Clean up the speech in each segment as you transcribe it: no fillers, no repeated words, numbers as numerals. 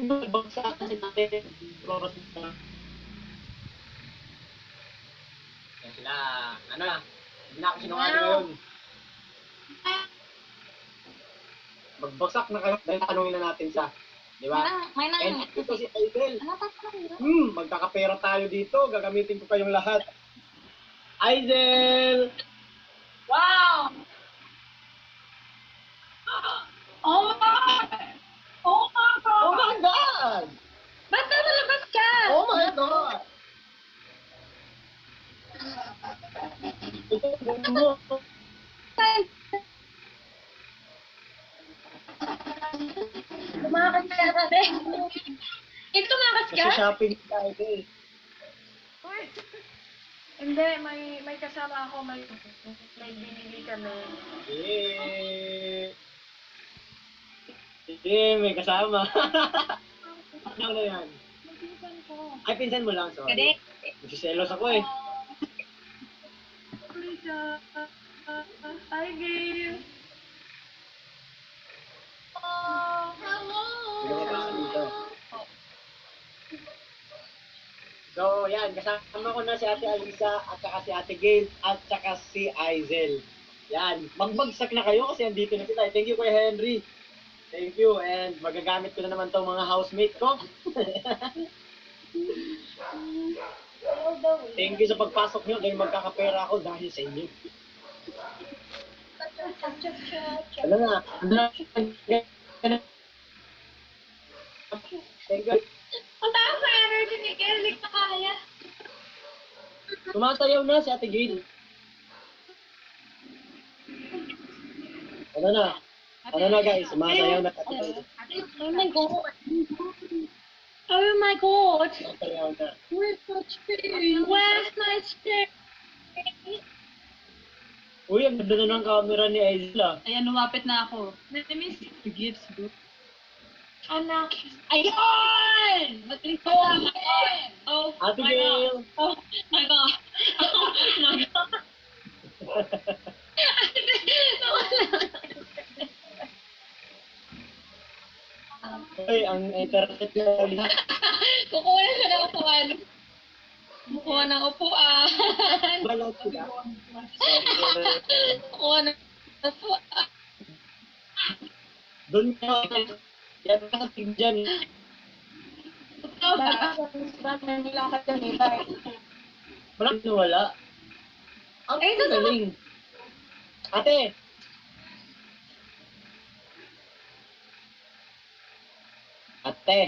Bagsak kasi natin. Oras na. Yan sila. Ano na? Hindi na ako sinungaling ngayon. Magbagsak na kayo dahil tanungin na natin siya. Di ba? May And nang ito si Aidel. ano pa pa yun? Magkakapera tayo dito. Gagamitin ko kayong lahat. Aidel! Wow! Oh my God! Oh my God! Oh my God! Ba't nalalabas ka? Oh my God! Ito mo. Tumakas ka na rin. Tumakas ka? Nasa-shopping tayo eh. Hindi, may kasama ako, may binili kami. Eh. Hindi, may kasama. Ano na yan? Pinsan ko. Ay, pinsan mo lang, sorry. Kade? Nagsiselos ako eh. Lisa. Hi, Gail. Hello. Bigyan mo pa dito. So, yan. Kasama ko na si Ate Alisa, at saka si Ate Gail, at saka si Aizel. Yan. Magbagsak na kayo kasi andito na sila. Thank you, Kuya Henry. Thank you. And magagamit ko na naman tong mga housemate ko. Thank you sa pagpasok nyo dahil magkakapera ako dahil sa inyo. Ano na? Ano na? Thank you. Ang taas na energy ni Gail, hindi na kaya. Tumasayaw na si Ate Gail. Ano na? Ano na guys? Sumasayaw na si Ate Gail. Oh my God. Oh my God. Sumasayaw na. Where's my chair? Where's my chair? Uy, ang ganda na ng camera ni Aizel ah. Ayan, lumapit na ako. Namiss the gifts, bro. Anak. Ayun! Matrito ako. Oh, Ate my Gail. God. Oh, my God. Oh, my God. Uy, ang internet na ulit. Kukuha na siya ng upuan. Kukuha ng upuan. Balot sila. Kukuha ng upuan. Doon ka. Yan ka dyan. Walang wala. Ang Eh, ito galing. Ate. Ate.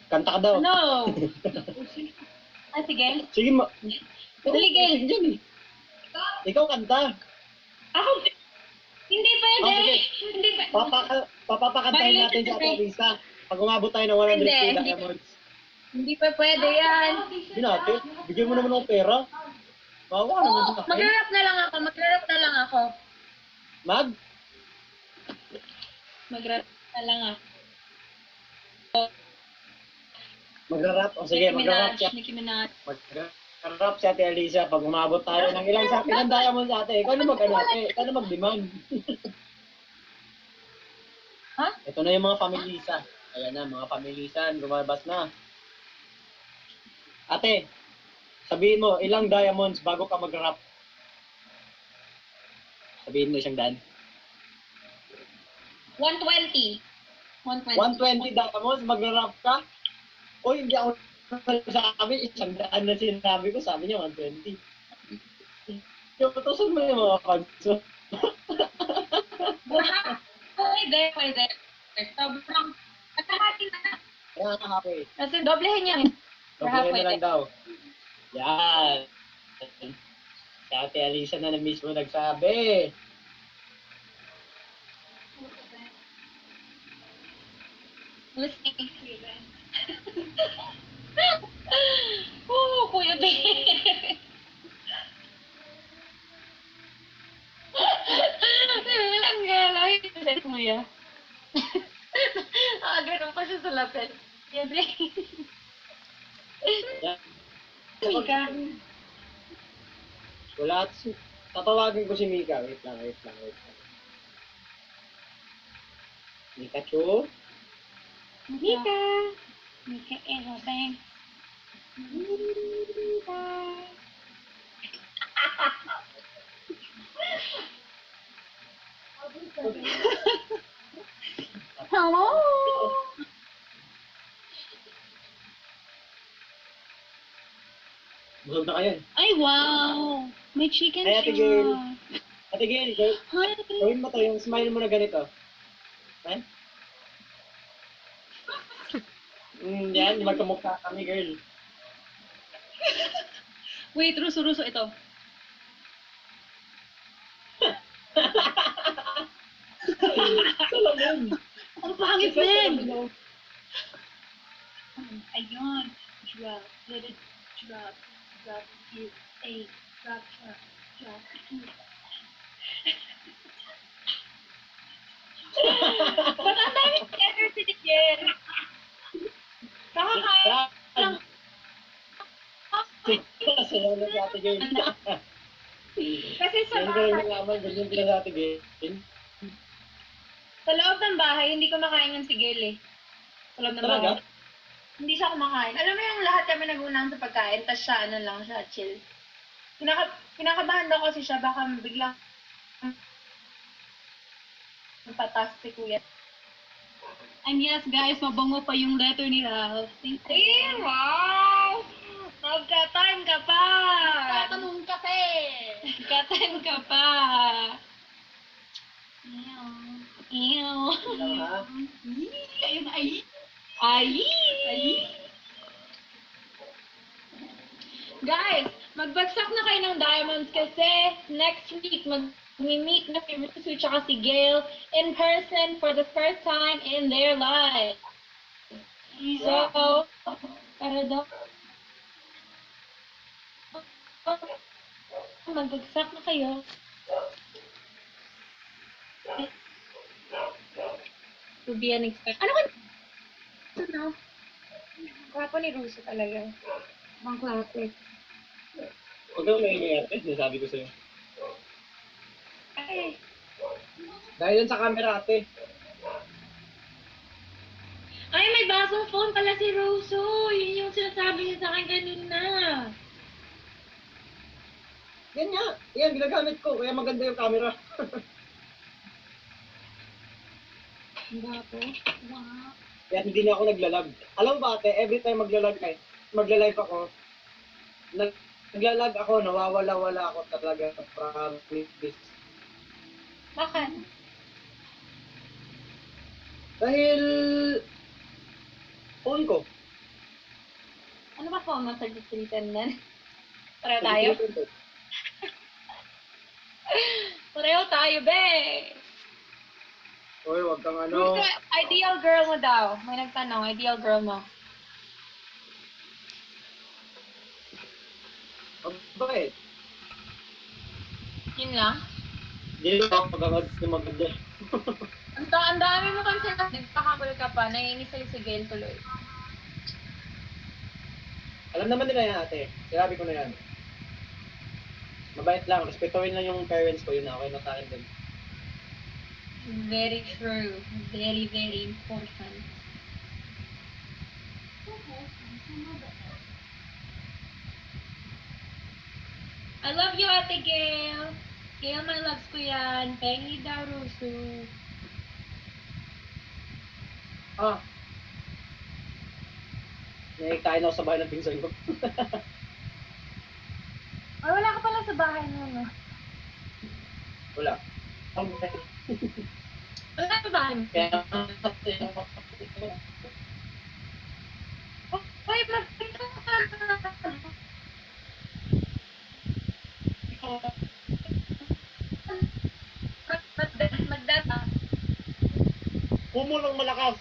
Kanta ka daw. Ano? Ah, sige. Sige mo. Dali, Gail. Dyan eh. Ikaw kanta. Ako, hindi pwede. Oh, sige. Hindi pwede. Papapakantahin Bye, natin si Ate Ate. Alisa. Pag umabot tayo ng 100 Hindi, hindi. diamonds. Hindi pa pwede yan. Hindi natin. Bigyan mo naman ng pera. Bawa ka naman Oo, sa akin. mag-rap na lang ako. Mag-rap na lang ako. Mag? Mag-rap na lang ako. Magra-rap? O sige, magra-rap siya. Nicki Minaj. Magra-rap si Ate Alisa. Pag umabot tayo ng ilang sa ilang diamonds ate. Ikaw na mag-ano ate. Ikaw na mag-demand. Ha? Ito na yung mga familisa. Ayan na, mga familisan. Lumabas na. Ate, sabihin mo, ilang diamonds bago ka mag-rap? Sabihin mo isang daan. 120. 120. 120 diamonds, mag-rap ka? O hindi ako sabi, isang daan na sinabi ko, sabi niya 120. Yung tutusin mo yung mga kanso. Pwede, pwede. Sobrang, pagkakati na. Kaya ka happy. Kasi doblehin niya. Pagkain na lang daw. Yan. Si Ate Alisa na mismo nagsabi. Listening. Oo, Kuya Ben. Ang galay. Kasi Kuya. Ganun pa siya sa lapel. Kuya Ben. Yan. Mika. Wala. Tatawagin ko si Mika. Wait lang. Mikachu? Mika. Mika everything. Mika. Hello. Busog na kayo. Ay, wow. May chicken Ay, Ate siya. Gail. Ate Gail, Hi. gawin mo to, yung smile mo na ganito. Ha? Yan, magkamukha kami, girl. Wait, ruso-ruso ito. Salamin. Ang pangit din. Ayun. Drop. Let it drop. Drop. Is a drop. Drop. Drop. Ba't ang dami energy ni Jen? Nakakain lang. Sayaw na si Ate Gail. Kasi sa Yan ko rin bahay, nalaman, ganyan pala si Ate Gail. sa loob ng bahay, hindi ko makain yung sigil eh. Sa loob ng Talaga? bahay. Hindi siya kumakain. Alam mo yung lahat kami nagunahan sa pagkain, tas siya, ano lang siya, chill. Kinakabahan daw kasi siya, baka biglang patas si Kuya. And yes, guys, mabango pa yung letter ni Ralph. Thank you. Ay, wow! Magka-time ka pa! Tatanong kasi! Magka-time ka pa! Ew. Ew. Ha? Ayun, ay! Ay! Ay! Guys, magbagsak na kayo ng diamonds kasi next week mag-meet na si Rusu tsaka si Gail in person for the first time in their lives. So, para daw, magbagsak na kayo. To be unexpected. Ano ka? Ano? Kwapo ni Rusu talaga. Ibang klase. Huwag kang maingay ate, sinasabi ko sa'yo. Ay, Dahil yan sa camera ate. ay, may basong phone pala si Rusu. Yun yung sinasabi niya sa akin kanina. Yan nga. Yan, ginagamit ko. Kaya maganda yung camera. Ang bapo. Wow. Kaya hindi na ako naglalag. Alam mo ba ate, every time magla-live ako, naglalag ako, nawawala-wala ako talaga. Promise. Bakit? Dahil, phone ko. Ano ba phone mo sa distritan nan? Pareho tayo? Pareho tayo, be! Uy, wag kang Rusu, ano. ideal girl mo daw. May nagtanong, ideal girl mo. Bakit? Yun lang? Hindi ako magagad na maganda. Ang dami mo kasi nagpakabul ka pa, nanginginis sa'yo si Gail tuloy. Alam naman nila yan ate. Sinabi ko na yan. Mabait lang. Respetuhin lang yung parents ko. Yun na. Okay na sa akin din. Very true. Very, very important. I love you, Ate Gail. Gail, my loves ko yan. Pengi daw, Rusu. Ah. Naiktain ako sa bahay ng pinsan ko. Ay, wala ka pala sa bahay mo, no? Wala. Wala ka sa bahay mo? Kaya, Ay, magpinto ka. Magdata. kumo ng malakas.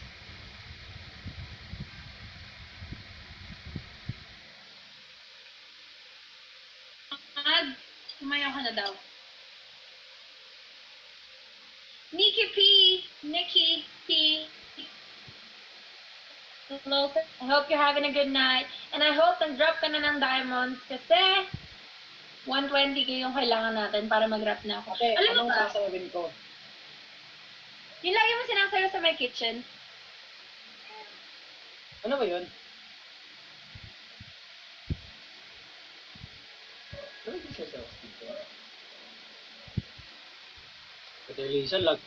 Sumayaw ka na daw. Nikki P. Nikki P. Hello, sir. I hope you're having a good night. And I hope nag-drop ka na ng diamonds kasi 120k yung kailangan natin para mag-wrap na ako. Ate, Alam mo anong ba? sasawin ko? Yung lagi mo sinasayo sa my kitchen. Ano ba yun? Ano yung siya sa dito? Ate Lisa, lag.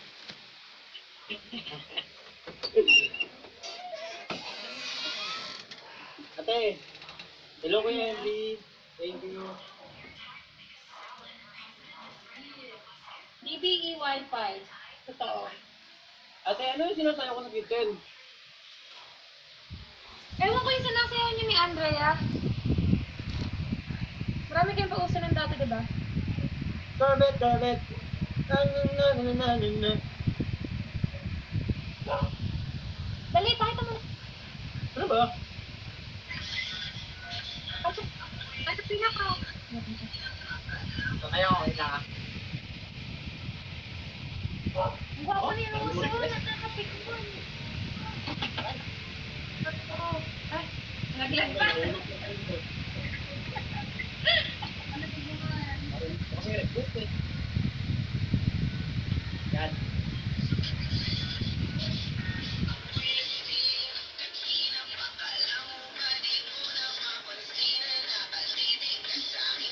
Ate, hello Kuya Henry. Thank you. DBE Wi-Fi. Totoo. Ate, ano yung sinasayo ko sa kitchen? Ewan ko yung sinasayaw niyo ni Andrea. Marami kayong pauso ng dati, diba? Corvette, Corvette. Na na na na na na na. Dali, pakita mo. Ano ba? Ito pinaka. Ayaw, okay na. Ang gwapo ni Rosa. Nakakapikon. Ay, naglag pa. Kasi request eh. Yan.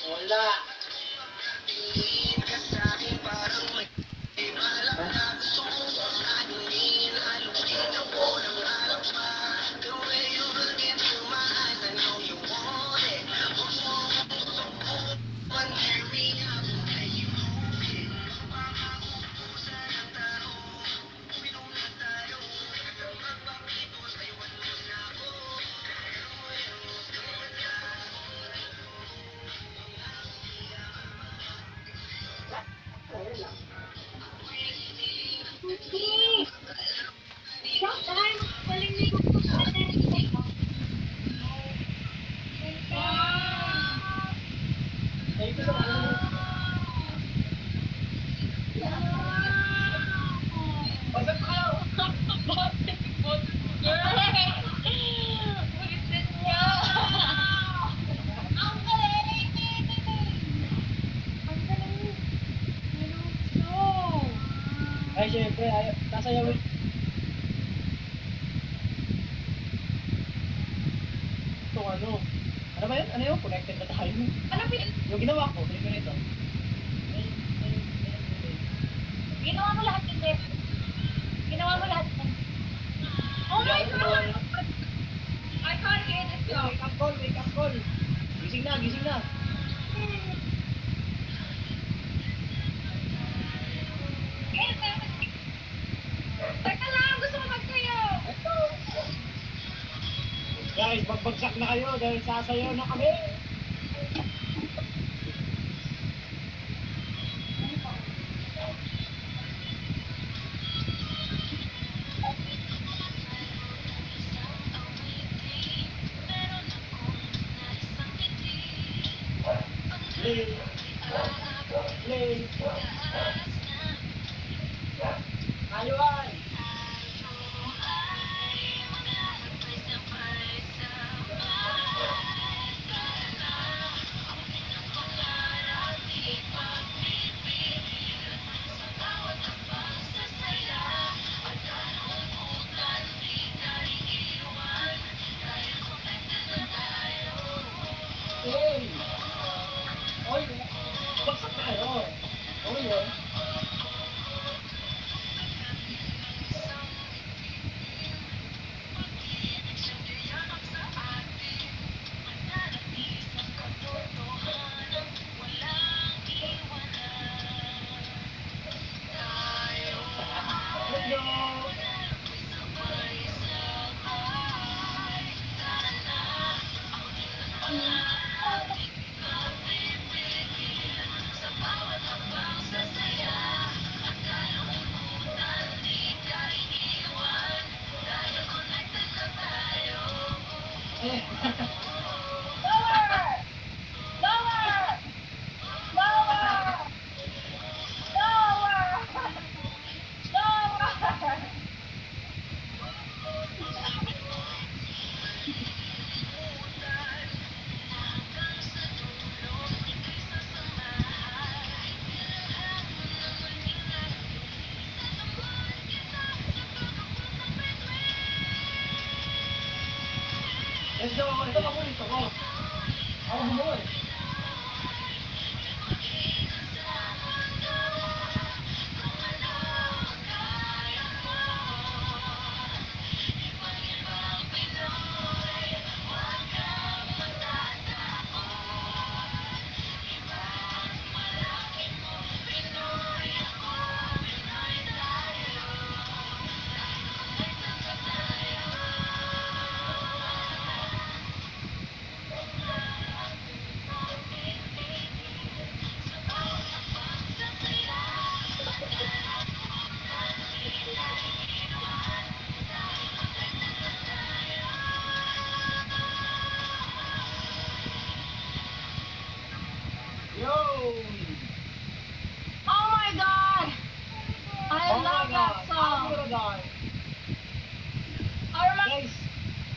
Wala. Showtime! Galing ni Thank you sa mga. Pasok ka! Ay, syempre, ay, sasayawin. Ito ano? Ano ba yun? Ano yun? Connected na tayo. Yung ginawa ko, yung ganito. Ginawa mo lahat ng dep. Ginawa mo lahat ng... Oh my God! I can't hear this song. Wake up call, wake up call. Gising na, gising na. Teka lang, gusto ko magsayo. Guys, magbagsak na kayo dahil sasayaw na kami. Play. Play. Ayuan. Play. Oy, bagsak na kayo. Okay yun. Let's go. Let's go. Ito ka muna. Ito ko. Ako bumuhay. Yo! Oh my God! I Oh my love that God. song. I'm gonna die. Our mga Guys,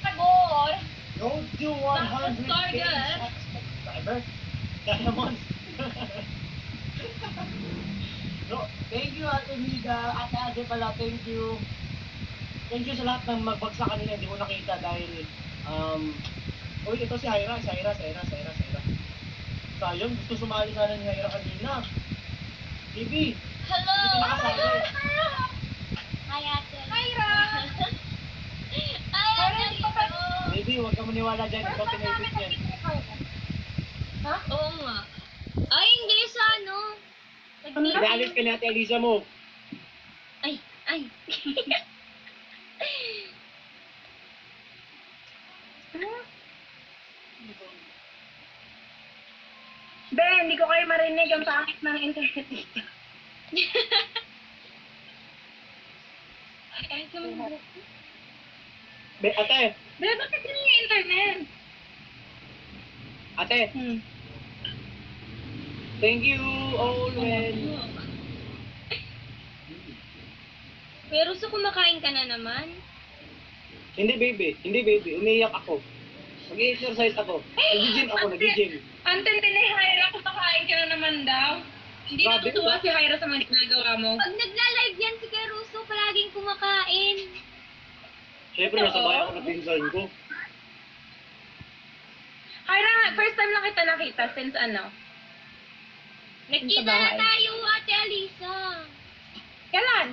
tagor. road to 100K target. subscriber. Diamonds. No, thank you Ate Mida, Ate Ate pala, thank you. Thank you sa lahat ng magbagsak kanina, hindi ko nakita dahil uy, ito si Hyra. Sayang, gusto sumali sana ni Hyra kanina. Bibi, Hello! Hindi ka nakasali. Hi, Ate. Hi, Ra! Hi, Ate. Bibi, huwag ka maniwala dyan, ikaw pinipit yan. Ha? Oo nga. Ay, hindi sa ano. Naalis ka ni Ate Aliza mo. Ay. Be, hindi ko kayo marinig ang pangit ng internet dito. Kahit naman Ate, Be, bakit yun yung internet? ate, thank you always. Pero so kumakain ka na naman? Hindi baby, umiiyak ako. Mag-exercise ako. Nag-gym. Antindi ni Hyra, kumakain ka na naman daw. Hindi Grabe, natutuwa ba? si Hyra sa mga ginagawa mo. Pag nagla-live yan si Caruso, palaging kumakain. Siyempre, nasabay ako ng pinsan ko. Hyra, first time lang kita nakita since ano? Nagkita Sa bahay. na tayo, Ate Alisa. Kailan?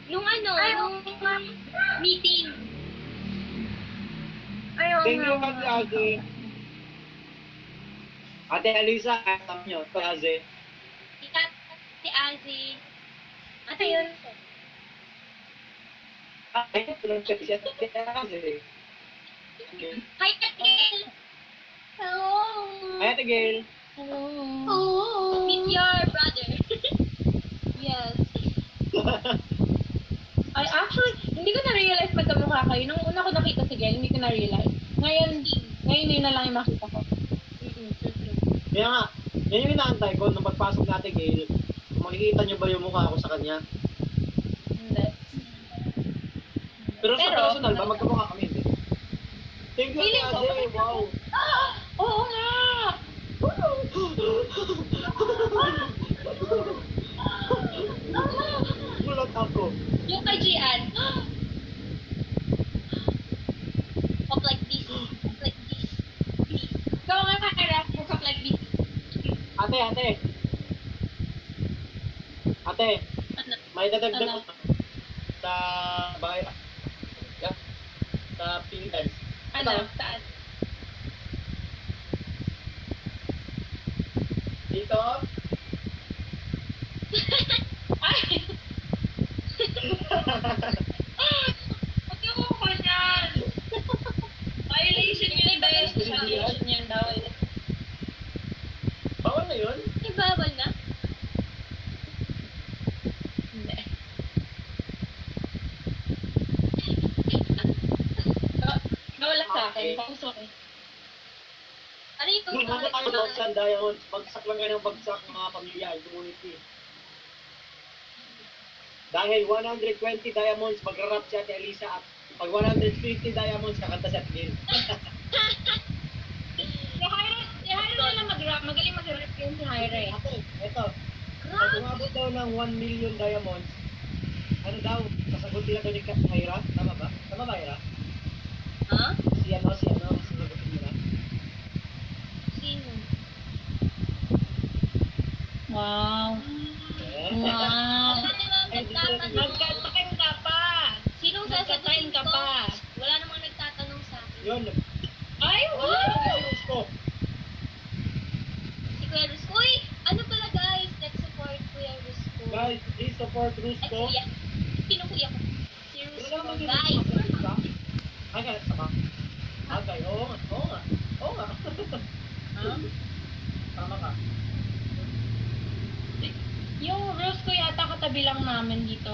Nung ano, nung meeting. Ayaw Thank you, nga. Ate Ate. Ate Alisa, alam nyo, Kaze. Si Azi. Ano yun? Ay, tulong siya siya. Ate Kaze. Hi, Ate Gail. Hello. Ay, Ate Gail. Hello. Oh. Meet your brother. Yes. Ay, actually, hindi ko na-realize magkamukha kayo. Nung una ko nakita si Gail, hindi ko na-realize. Ngayon yun na lang yung makita ko. Kaya nga, yan yung inaantay ko nung pagpasok natin, Gail. Makikita nyo ba yung mukha ko sa kanya? Hindi. Pero sa Pero- personal ba, magkamukha kami, hindi? Thank you, Feeling ko, Ate. Wow. Oo nga! Gulat ako. Yung kay Gian. Pop like this. Pop like this. Ikaw nga Hyra, mukha like this. Ate. Ate, Ano? may dadagdag Ano? ko sa bahay. Yeah. Sa Philippines. Ano? Saan? Dito. Ay! Huwag ko niyan! Violation yun eh, dahil sa violation yan daw eh. Bawal na yun? Ay, bawal na. Hindi. Nawala sa akin, pauso ko. Ano yung Doon muna tayo sa diamonds. Bagsak lang kayo ng bagsak mga pamilya, community. Dahil 120 diamonds, magra-rap si Ate Elisa at pag 150 diamonds, kakanta si Ate Gail. Si Hyra na lang mag-rap. Magaling mag-rap yun si Hyra eh. Ate, eto. Pag umabot daw ng 1 million diamonds, ano daw, sasagutin na to ni Hyra? Tama ba? Tama ba, Hyra? Ha? Si ano, si Yun. Ay, wow! Rusko. Si Kuya Rusco. Uy, ano pala guys? Let's support Kuya Rusco. Guys, please support Ay, Rusko. Kuya. Sino Kuya ko? Si Pero Rusco, naman yun, guys. Rusko. Ay, kaya sama. Agay, oo nga. Oo nga. Oo nga. Ha? Tama ka. Yung rose ko yata katabi lang namin dito.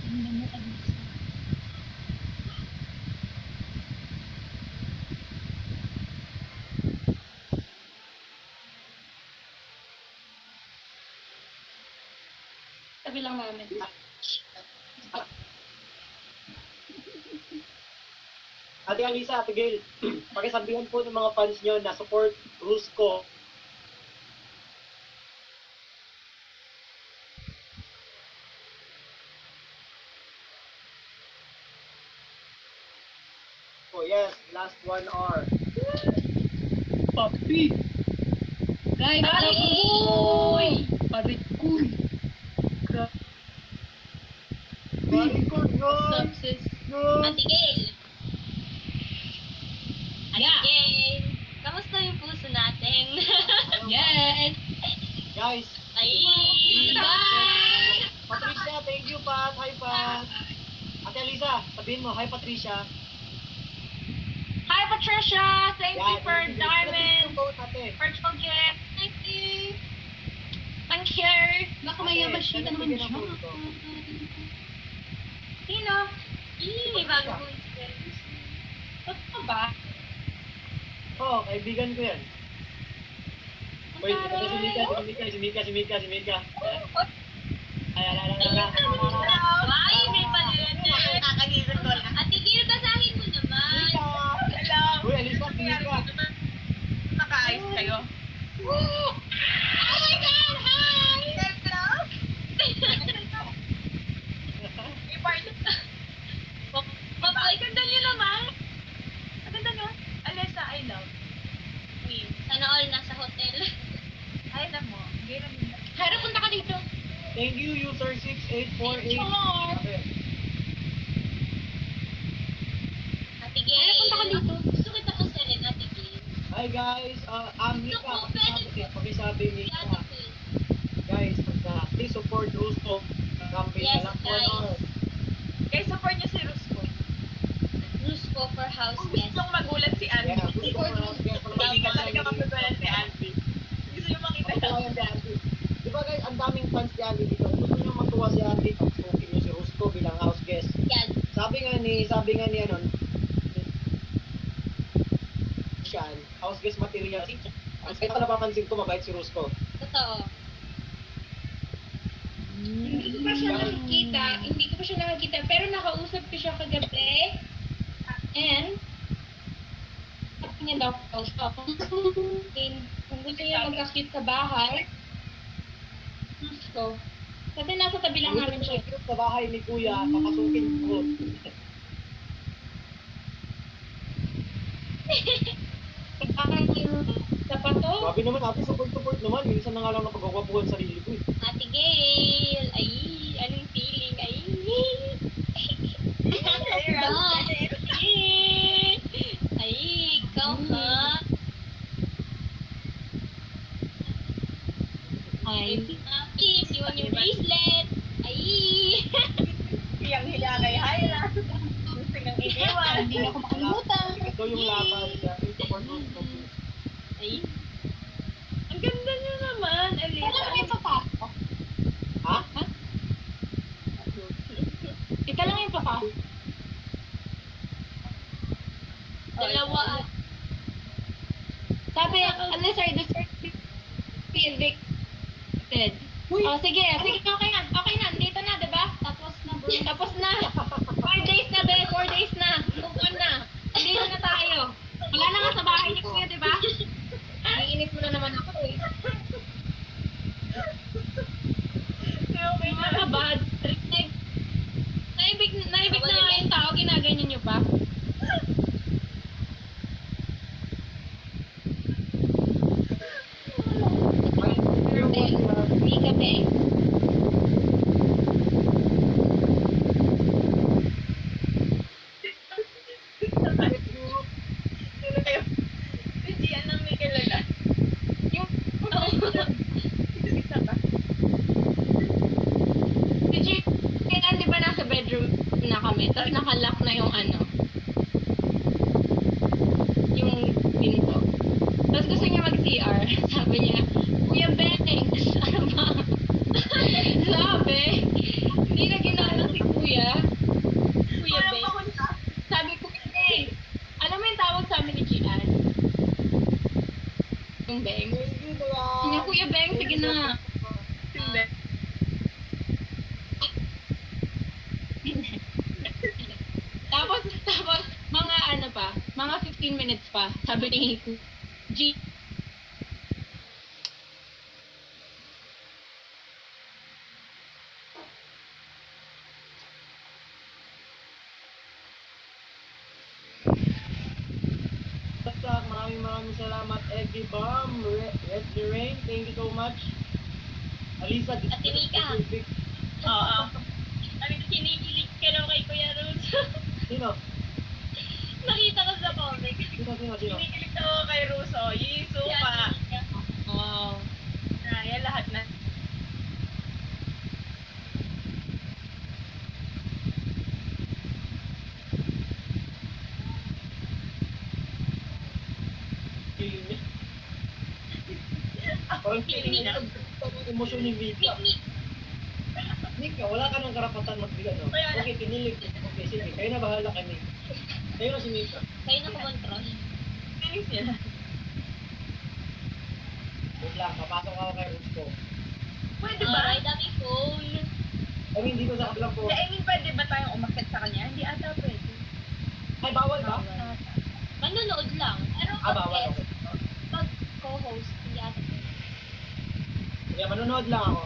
Ang damo ka dito. Tabi lang namin. Ate Alisa, Ate Gail, pakisabihan po ng mga fans nyo na support Rusko. Oh yes, last 1 hour. Papi! Guys, Uy! Parikoy! Very good, guys! Success. Guys! Ate Gail. Ate Yeah. Gail. Kamusta yung puso natin? Yes! Guys, Ay! Bye! Patricia, thank you, Pat. Hi, Pat. Ate Alisa, sabihin mo, hi, Patricia. Hi, Patricia! Thank you Yan, for yung diamond vote, ate. virtual gift. Thank you! Thank you! Baka may Ate, yabashita naman bigyan siya. ng vote ko. Sino? Ih, bago po yung friends. Totoo ba? Oo, kaibigan ko yan. Wait, ito si Mika, si Mika. Ay, Ay, may pala. Nakakagising ko lang. Ate Gail, basahin mo naman. Hello! Uy, Alisa, si Mika. Nakaayos kayo? Oh my God! Hi! Hello? I-part. Mabait. Ganda niyo naman. Ang ganda niyo. Alessa, I love. Queen. Sana all nasa hotel. Ay, alam mo. Hindi naman. Hera, punta ka dito. Thank you, user 6848. Hello. Okay. Ate Gail. Punta ka dito. Gusto kita po sa rin, Ate Gail. Hi guys, Mika, pakisabi Si Mika. Ate Gail. Guys, please support Rusko. Campaign Yes, na lang po, guys. no? Guys, support niyo si Rusco. Rusco for house Kung guest. gusto magulat si Andy. Yeah, gusto ko na Hindi ka talaga magugulat si Andy. Gusto niyo makita Matuwa yan si Andy. Di ba guys, ang daming fans ni Andy dito. Gusto nyo matuwa si Andy, pag-smoking nyo si Rusko bilang house guest. Yan. Sabi nga ni ano, Sean, house guest material. Kaya ko napapansin ko, mabait si Rusko. Totoo. Hindi ko pa siya nakikita, pero nakausap ko siya kagabi. And, sabi niya daw, kung gusto niya magkakit sa bahay, gusto. Kasi nasa tabi lang namin siya. Sa bahay ni Kuya, papasukin ko. Sapato? Sabi naman natin, support naman. Minsan na nga lang napagkakwapuhan sa sarili ko eh. Ate Gail. Ay, anong feeling? Ay. Ay, ikaw ha. Ay. Please, you want your bracelet? Ay. Hiyang-hiya kay Hyla. Gusto nang iniwan. Hindi na ako makalimutan. Ito yung laban. Please support Rusko. Ay. Ang ganda niyo naman, Wala Alisa. na yung papasok. Ha? Ika lang yung papasok. Dalawa. Sabi, unless I deserve to be evicted. Oh, sige, okay na. Okay na, dito na, diba? Tapos na. 4 days na, be. 4 days na. Move on na. Dito na tayo. Wala na nga sa bahay ni Kuya, diba? Naiinip mo na naman ako eh. Okay na. Mga bad trip. Naibig na nga yung tao, ginaganyan nyo pa. Hindi kami. na yung yung pinto. Tapos gusto niya mag-CR. Sabi niya, Kuya Beng, ano ba? Sabi, hindi na ginala si Kuya. Kuya Walang Beng. pakunta. Sabi ko, Beng. Alam mo yung tawag sa amin ni Gian? Yung Beng. Hindi na yan. Sabi niya, Kuya Beng, sige na. Hindi. Tapos, mga 15 minutes pa, sabi ni G. Basta, maraming salamat, Eggy Bomb, Red Rain, thank you so much. Alisa, At Mika. Oo. Sabi ko, kinikilig ka daw kay Kuya Rose. Sino? Nakita ko sa comic. Sino? Kinikilig ako kay Rose. Oh, Yiso pa. Wow. Yan lahat na. Parang feeling na emosyon ni Mika. Mika, wala ka ng karapatan magbigay, no? Okay, pinilig. Okay, sige. Kayo na bahala kay Mika. Kayo na si Mika. Kayo na kumontrol. Feelings niya. Wait lang, papasok ako kay Rusko. Pwede ba? Alright, dami cool. I mean, dito sa kabilang po. I mean, pwede ba tayong umakit sa kanya? Hindi ata pwede. Ay, bawal ba? Manonood lang. Pero Bawal. Okay. pag co-host, hindi ata. Yeah, manonood lang ako.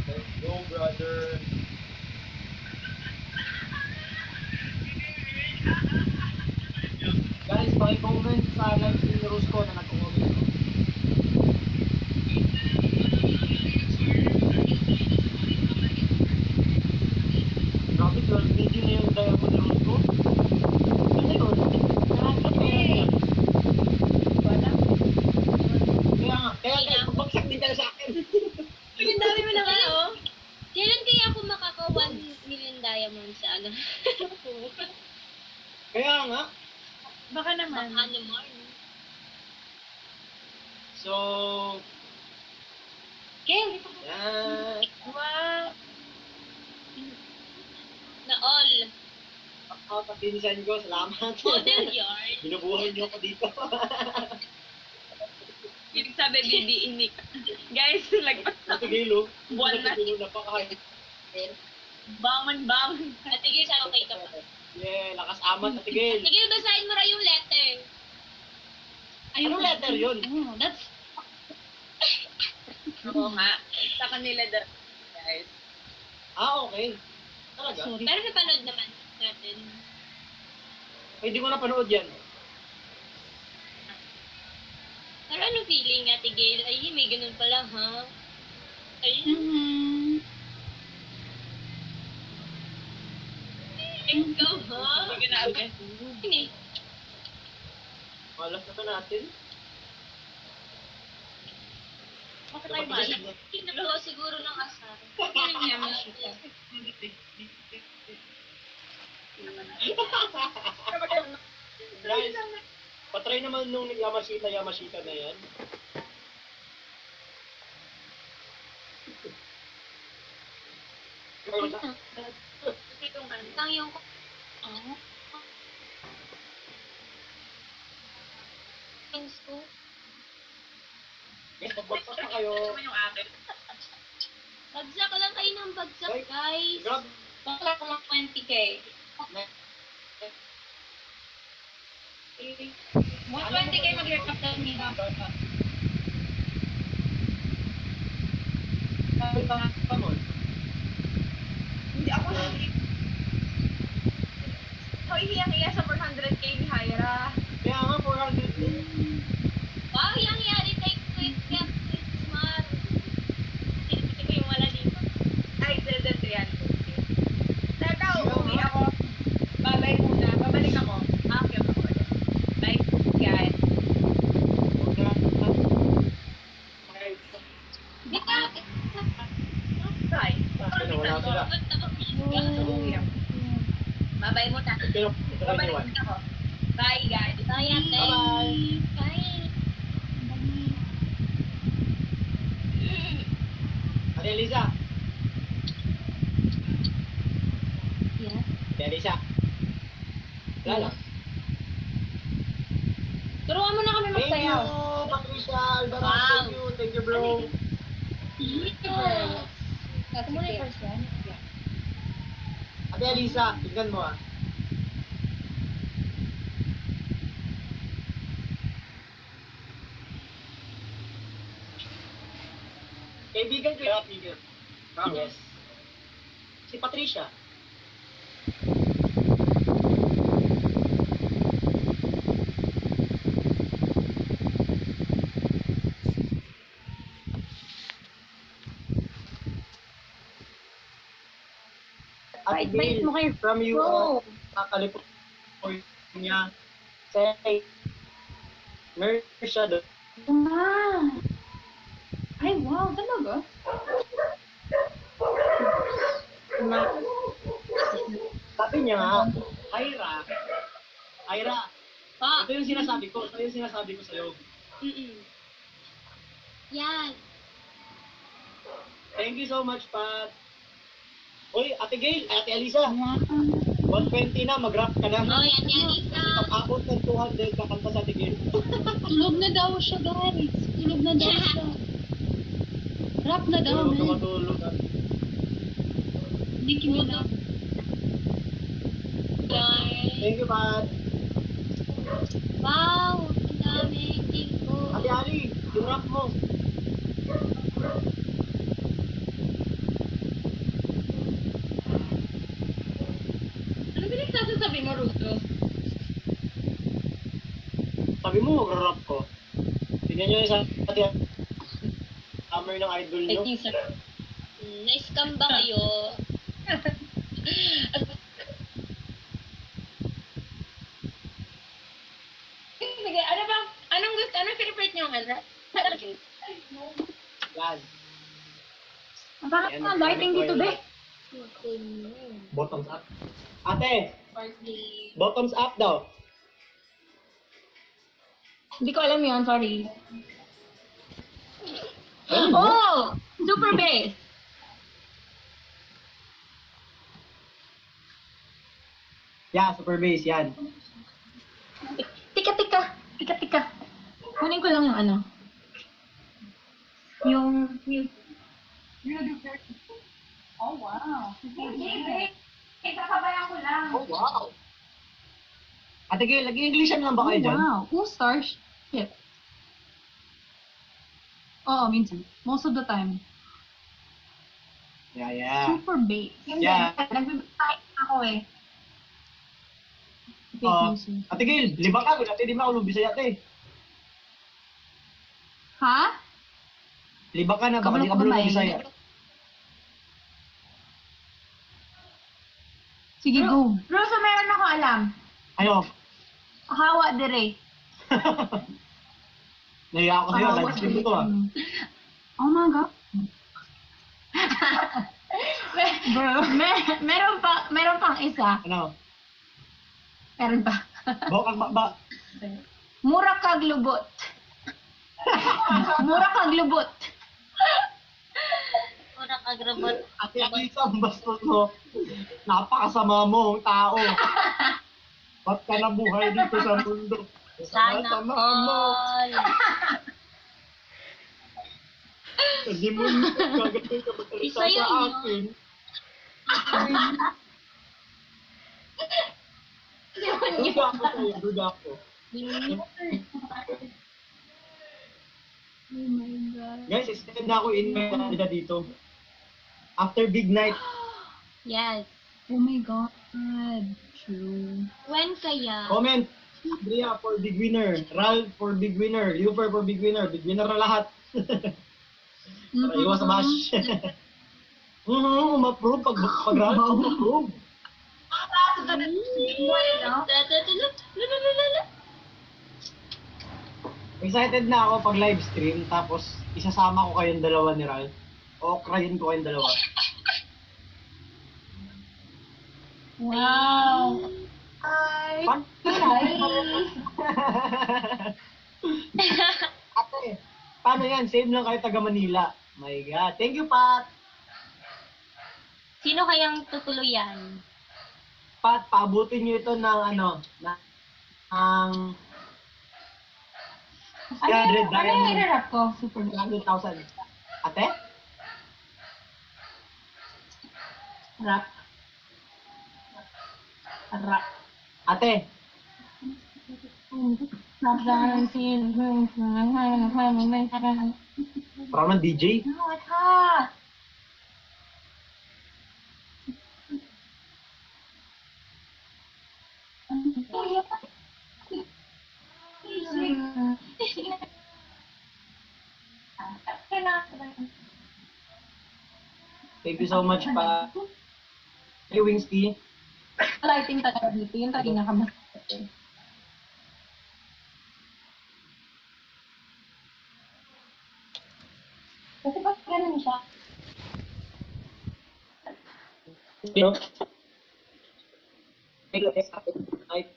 Let's go, brother. Guys, paki-comment sa live stream ni Rusko na nagko-comment. Grabe, 12 video na yung diamond ni Rusko. Ano yun? Wala. Kaya pagbagsak din tayo sa akin. Ang dami mo naman, oh. Kailan kaya ako makaka 1 million diamonds sa Kaya nga. Baka naman. Baka naman. So, Ken, yan. Wow. na all. Ako, pag-dinisan ko, salamat. Model yarn. Binubuhay niyo ako dito. Ibig sabi, BB Nick. Guys, Natigilo. Buwan na. Natigilo na pa kahit. bangon. At tigil sa okay ka pa. Yeah, lakas amat, natigil. Tigil, basahin mo ra yung letter. Anong letter yun? Oh, that's... Oo nga. Sa kanila, guys. Ah, okay. Talaga? Sorry. Pero napanood naman natin. Ay, di ko napanood yan. Pero ano feeling, Ate Gail? Ay, may ganun pala, ha? Ay, ikaw, ha? Sige na, okay. Hindi. Malas na to natin. Bakit tayo malas? Kinukuha siguro ng asar. Kaya niya masita. Guys, patry naman nung Yamashita na yan. Tang yung... Oh. Things ko. Guys, pagbagsak na kayo. Ito naman yung akin. Bagsak lang kayo ng bagsak, guys. Grab. Bakla ko ng 20k. 20k mag-recap daw nila. Come on. Hindi ako Ako ihiyang-iya sa 400k ni Hyra. Kaya nga, 400 din. Wow, yung yari kay Quick Cat Smart. Tinipiti ko yung wala dito. Ay, Zelda 300. Teka, uuwi ako. Babay muna. Babalik ako. Akyat ako ulit. Bye, guys. Okay. Di ka. Bye. Ano, wala sila. Uuwi ako. Babay mo na. Pero, Babalik iwan. ako. Bye, guys. Bye, ate. Bye-bye. Bye. Ate Elisa. Yes. Ate Elisa. Wala lang. Turuan mo na kami Thank you, magsayaw. Patricia Alvarado. Wow. Thank you, bro. Ito muna yung first one. Ate Elisa, tignan mo ah. Kaibigan ko yung figure. Yes. Si Patricia. Ate Bait mo kayo. from you, Bro. California. Say, meron siya doon. Wow. Ay, wow. Talaga? Sabi niya nga, Ira, Pa. ito yung sinasabi ko sa'yo. Yan. Thank you so much, Pat. Uy, Ate Gail, Ate Elisa, Wow. 120 na, mag-rap ka na. Oh, yan, Alisa. Pag-abot ng 200, kakanta sa Ate Gail. Tulog na daw siya, guys. Tulog na daw siya. Rap na daw, Tulog na man. matulog. Hindi kimo na. Thank you, Pat. Wow. Ang dami. Thank you. Ate Ali, yung rap mo. Ano pinagsasasabi mo, Ruto? Sabi mo, mag-rap ko. Tingnan nyo yung sa Ate Hammer ng idol nyo. Na-scam ba kayo? Sige, ano bang, anong favorite niyo, Alra? Yan. Bakit Ayan, nga lighting dito, be? Bottoms up. Ate, bottoms up daw. Hindi ko alam yun, sorry. Oh! Super bass! Yeah, super bass, yan. Tika. Kunin ko lang yung ano. Yung... Oh, wow. Kakabayan ko lang. Oh, wow. Ate Gail, nag-Englishan lang ba kayo dyan? Wow. Who Starship? Oo, minsan. Most of the time. Yeah. Super bass. Yeah. Nagbibigay ako eh. Ate Gail, liba ka. Ate, di makulong Bisaya, ate. Ha? Liba ka na, baka di ka bulong Bisaya. Sige, go. Rosa, meron ako alam. Ano? Hawa dire. Nahiya ako sa'yo, live stream mo to ah. Oh my God. meron pang isa. Ano? Meron pa. Bokag ba? Mura kag lubot. Mura kag lubot. Pura kagrabot. Ate Alisa, ang bastos mo. Napakasama mo ang tao. Ba't ka nabuhay dito sa mundo? Sana Sama mo. all. Hindi mo gagawin ka magsalita Isa yun, sa no? akin. Duda ako sa'yo, duda ako. Oh my God. Guys, extend na ako in Canada dito. After big night. Yes. Oh my God. True. When kaya? Comment. Andrea for big winner. Ralph for big winner. Lufer for big winner. Big winner na lahat. Para iwas sa bash. Ma-approve. Pag Ralph, ma-approve. Excited na ako pag live stream. Tapos, isasama ko kayong dalawa ni Ralph. Okrayin ko kayong dalawa. Wow. Paano? Ate, paano yan? Same lang kayo taga Manila. My God. Thank you, Pat. Sino kayang tutuluyan? Pat, paabutin nyo ito ng ng 300 diamond. ko? Super 300,000. Ate? rap. Rap. Ate? Rap dancing. Parang ng DJ? Thank you so much, pa. Hey, Wingsky. Lighting talaga dito. Yung kanina ka mas. Kasi ba ganun siya? You know? Take a test. Ay.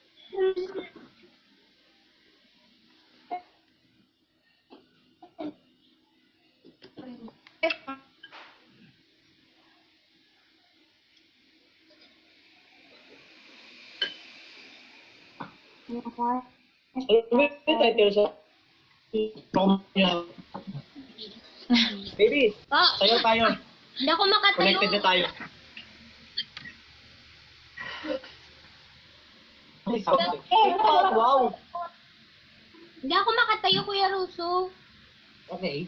Baby, Oh, sayo tayo. hindi ako makatayo. Connected na tayo. Wow. Hindi ako makatayo, Kuya Russo. Okay.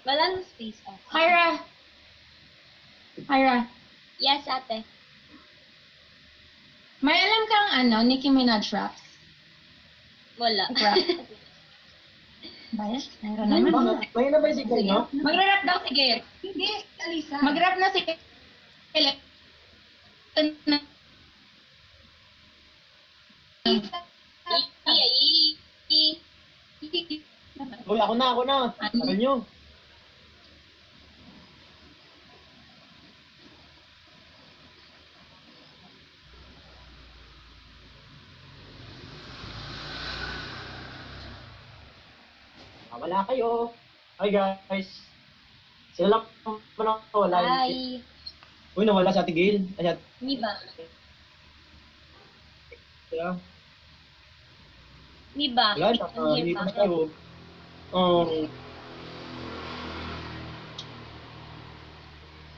Wala nang space. Oh. Hyra. Yes, ate. May alam kang Nicki Minaj raps? Wala. Rap. Bayas? Meron naman. Bakit? May na ba yung signal, no? Magra-rap daw si Gail. Hindi, Alisa. Mag-rap na si Gail. Uy, ako na. Sabi nyo. Wala kayo. Hi guys. Sila lang naman ako. Wala. Hi. Uy, nawala si Ate Gail. Ay, Ni ba? sila. Ni ba? Wala, Ang hindi hirap. pa tayo.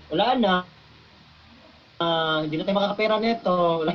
Wala na. Hindi na tayo makakapera nito. Wala.